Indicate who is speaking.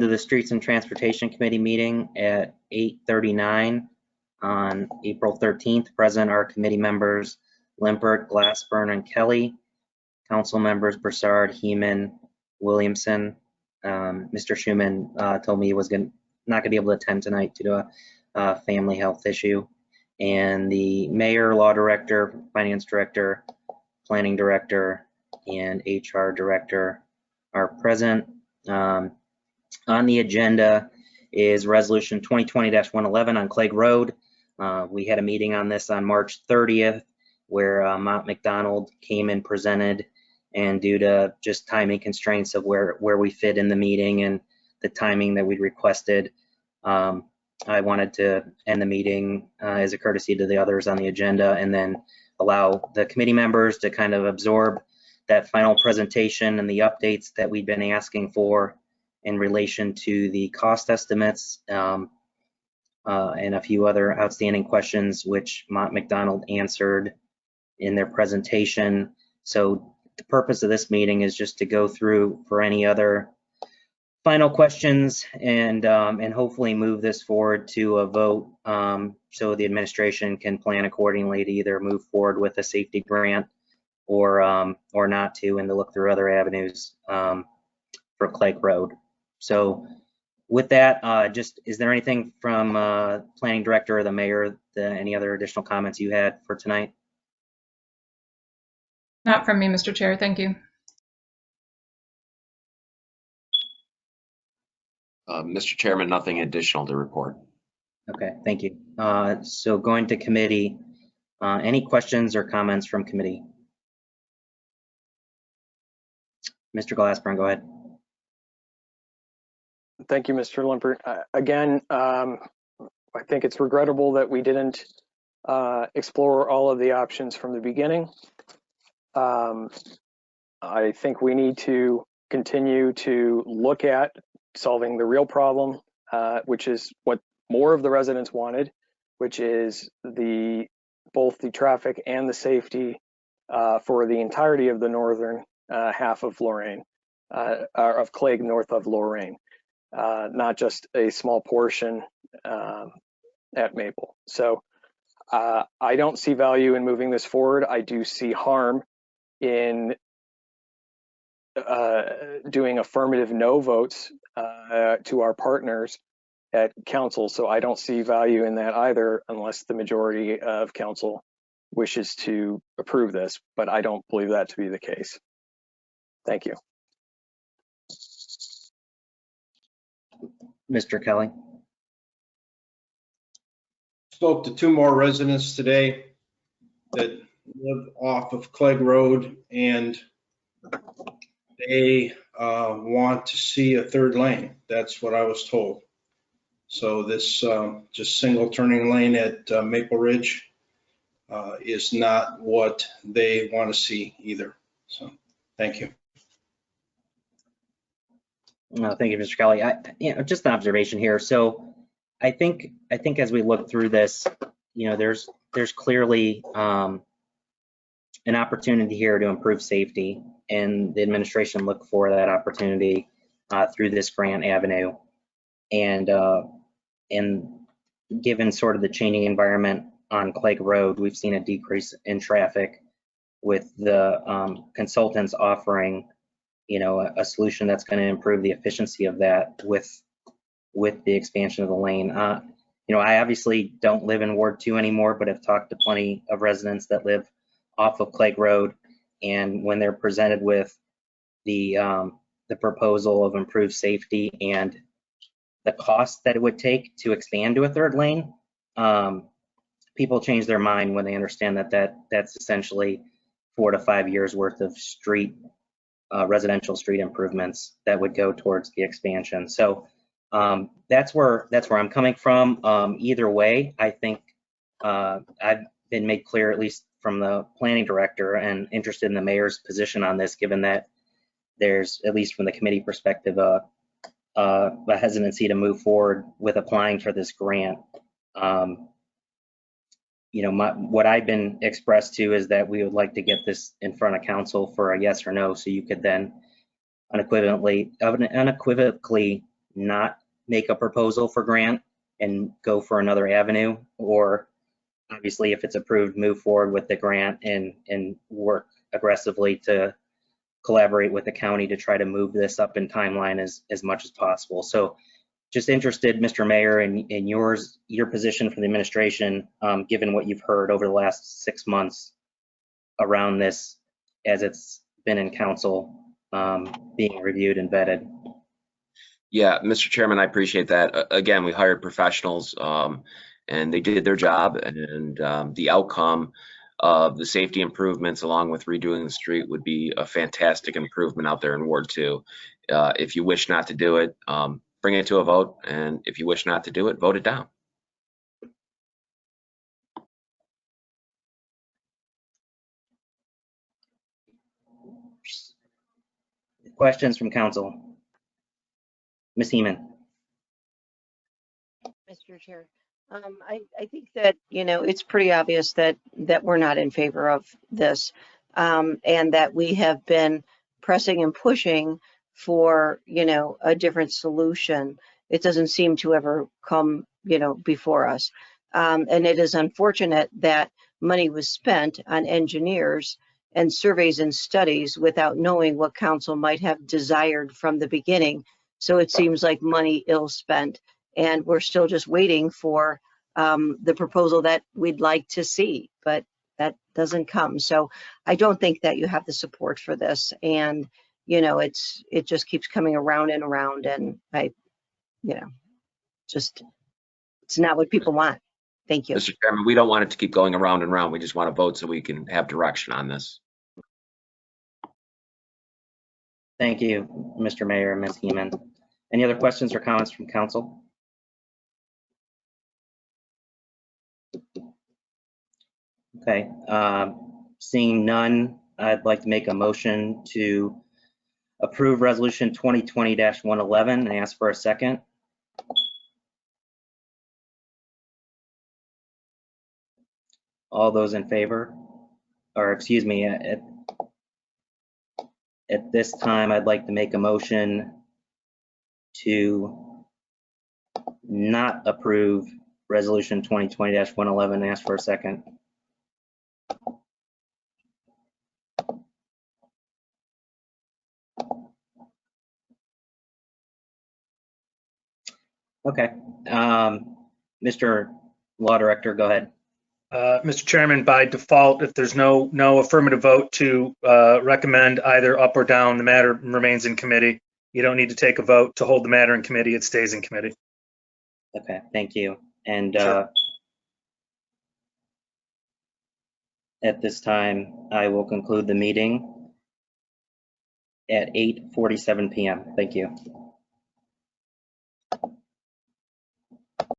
Speaker 1: To the Streets and Transportation Committee meeting at 8:39 on April 13th. Present are committee members Limpert, Glassburn, and Kelly. Council members Broussard, Heeman, Williamson. Mr. Schuman told me he was not going to be able to attend tonight due to a family health issue. And the mayor, law director, finance director, planning director, and HR director are present. On the agenda is resolution 2020-111 on Clegg Road. We had a meeting on this on March 30th where Mont McDonald came and presented, and due to just timing constraints of where we fit in the meeting and the timing that we'd requested, I wanted to end the meeting as a courtesy to the others on the agenda, and then allow the committee members to kind of absorb that final presentation and the updates that we've been asking for in relation to the cost estimates and a few other outstanding questions which Mont McDonald answered in their presentation. So the purpose of this meeting is just to go through for any other final questions and hopefully move this forward to a vote so the administration can plan accordingly to either move forward with a safety grant or not to, and to look through other avenues for Clegg Road. So with that, is there anything from planning director or the mayor, any other additional comments you had for tonight?
Speaker 2: Not from me, Mr. Chair. Thank you.
Speaker 3: Mr. Chairman, nothing additional to report.
Speaker 1: Okay, thank you. So going to committee, any questions or comments from committee? Mr. Glassburn, go ahead.
Speaker 4: Thank you, Mr. Limpert. Again, I think it's regrettable that we didn't explore all of the options from the beginning. I think we need to continue to look at solving the real problem, which is what more of the residents wanted, which is both the traffic and the safety for the entirety of the northern half of Lorain, of Clegg north of Lorain. Not just a small portion at Maple. So I don't see value in moving this forward. I do see harm in doing affirmative no votes to our partners at council. So I don't see value in that either unless the majority of council wishes to approve this, but I don't believe that to be the case. Thank you.
Speaker 1: Mr. Kelly.
Speaker 5: Spoke to two more residents today that live off of Clegg Road, and they want to see a third lane. That's what I was told. So this just single turning lane at Maple Ridge is not what they want to see either. So thank you.
Speaker 1: No, thank you, Mr. Kelly. Just an observation here. So I think as we look through this, there's clearly an opportunity here to improve safety, and the administration look for that opportunity through this grant avenue. And given sort of the changing environment on Clegg Road, we've seen a decrease in traffic with the consultants offering a solution that's going to improve the efficiency of that with the expansion of the lane. I obviously don't live in Ward 2 anymore, but I've talked to plenty of residents that live off of Clegg Road, and when they're presented with the proposal of improved safety and the cost that it would take to expand to a third lane, people change their mind when they understand that's essentially 4 to 5 years worth of residential street improvements that would go towards the expansion. So that's where I'm coming from. Either way, I think I've been made clear, at least from the planning director, and interested in the mayor's position on this, given that there's, at least from the committee perspective, a hesitancy to move forward with applying for this grant. What I've been expressed to is that we would like to get this in front of council for a yes or no, so you could then unequivocally not make a proposal for grant and go for another avenue, or obviously if it's approved, move forward with the grant and work aggressively to collaborate with the county to try to move this up in timeline as much as possible. So just interested, Mr. Mayor, in your position for the administration, given what you've heard over the last 6 months around this as it's been in council, being reviewed and vetted.
Speaker 3: Yeah, Mr. Chairman, I appreciate that. Again, we hired professionals and they did their job, and the outcome of the safety improvements along with redoing the street would be a fantastic improvement out there in Ward 2. If you wish not to do it, bring it to a vote, and if you wish not to do it, vote it down.
Speaker 1: Questions from council? Ms. Heeman.
Speaker 6: Mr. Chair, I think that, it's pretty obvious that we're not in favor of this, and that we have been pressing and pushing for, a different solution. It doesn't seem to ever come, before us. And it is unfortunate that money was spent on engineers and surveys and studies without knowing what council might have desired from the beginning. So it seems like money ill spent. And we're still just waiting for the proposal that we'd like to see, but that doesn't come. So I don't think that you have the support for this. And, it just keeps coming around and around. And it's not what people want. Thank you.
Speaker 3: Mr. Chairman, we don't want it to keep going around and around. We just want to vote so we can have direction on this.
Speaker 1: Thank you, Mr. Mayor and Ms. Heeman. Any other questions or comments from council? Okay, seeing none, I'd like to make a motion to approve resolution 2020-111 and ask for a second. All those in favor, or excuse me, at this time, I'd like to make a motion to not approve resolution 2020-111 and ask for a second. Okay, Mr. Law Director, go ahead.
Speaker 7: Mr. Chairman, by default, if there's no affirmative vote to recommend either up or down, the matter remains in committee. You don't need to take a vote to hold the matter in committee. It stays in committee.
Speaker 1: Okay, thank you. And
Speaker 7: Sure.
Speaker 1: At this time, I will conclude the meeting at 8:47 p.m. Thank you.